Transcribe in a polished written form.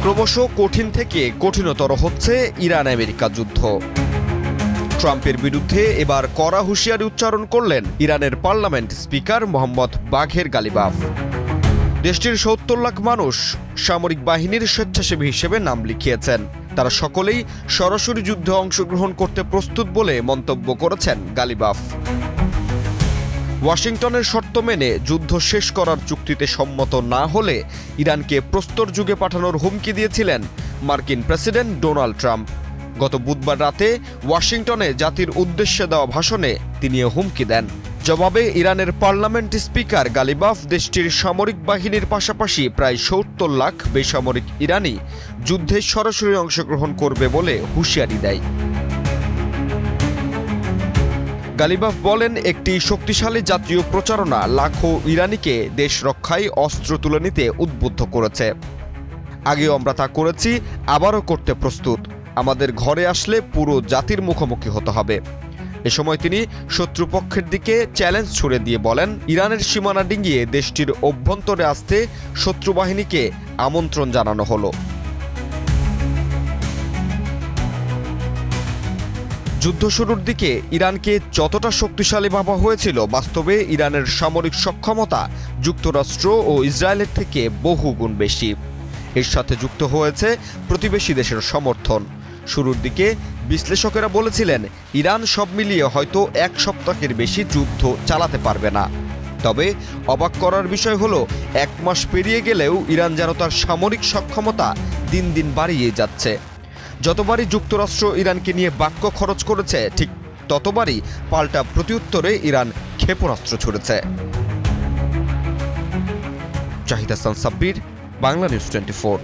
ক্রমশ কঠিন থেকে কঠিনতর হচ্ছে ইরান আমেরিকা যুদ্ধ। ট্রাম্পের বিরুদ্ধে এবার কড়া হুঁশিয়ারি উচ্চারণ করলেন ইরানের পার্লামেন্ট স্পিকার মোহাম্মদ বাঘের গালিবাফ। দেশটির ৭০ লাখ মানুষ সামরিক বাহিনীর স্বেচ্ছাসেবী হিসেবে নাম লিখিয়েছেন। তারা সকলেই সরাসরি যুদ্ধে অংশগ্রহণ করতে প্রস্তুত বলে মন্তব্য করেছেন গালিবাফ। ওয়াশিংটনের শর্ত মেনে যুদ্ধ শেষ করার চুক্তিতে সম্মত না হলে ইরানকে প্রস্তর যুগে পাঠানোর হুমকি দিয়েছিলেন মার্কিন প্রেসিডেন্ট ডোনাল্ড ট্রাম্প। গত বুধবার রাতে ওয়াশিংটনে জাতির উদ্দেশ্যে দেওয়া ভাষণে তিনি হুমকি দেন। জবাবে ইরানের পার্লামেন্ট স্পিকার গালিবাফ দেশটির সামরিক বাহিনীর পাশাপাশি প্রায় ৭০ লাখ বেসামরিক ইরানি যুদ্ধে সরাসরি অংশগ্রহণ করবে বলে হুঁশিয়ারি দেয়। গালিবাফ বলেন, একটি শক্তিশালী জাতীয় প্রচারণা লাখো ইরানিকে দেশ রক্ষায় অস্ত্র তুলে নিতে উদ্বুদ্ধ করেছে। আগেও আমরা তা করেছি, আবারও করতে প্রস্তুত। আমাদের ঘরে আসলে পুরো জাতির মুখোমুখি হতে হবে। এ সময় তিনি শত্রুপক্ষের দিকে চ্যালেঞ্জ ছুড়ে দিয়ে বলেন, ইরানের সীমানা ডিঙিয়ে দেশটির অভ্যন্তরে আসতে শত্রু বাহিনীকে আমন্ত্রণ জানানো হলো। যুদ্ধ শুরুর দিকে ইরানকে যতটা শক্তিশালী ভাবা হয়েছিল, বাস্তবে ইরানের সামরিক সক্ষমতা যুক্তরাষ্ট্র ও ইসরায়েলের থেকে বহু গুণ বেশি। এর সাথে যুক্ত হয়েছে প্রতিবেশী দেশের সমর্থন। শুরুর দিকে বিশ্লেষকেরা বলেছিলেন, ইরান সব মিলিয়ে হয়তো ১ সপ্তাহের বেশি যুদ্ধ চালাতে পারবে না। তবে অবাক করার বিষয় হলো, ১ মাস পেরিয়ে গেলেও ইরান যেন তার সামরিক সক্ষমতা দিন দিন বাড়িয়ে যাচ্ছে। যতবারই যুক্তরাষ্ট্র ইরানকে নিয়ে বাক্য খরচ করেছে, ঠিক ততবারই পাল্টা প্রত্যুত্তরে ইরান ক্ষেপণাস্ত্র ছুড়েছে। জাহিদ হাসান সাব্বির, বাংলা নিউজ 24।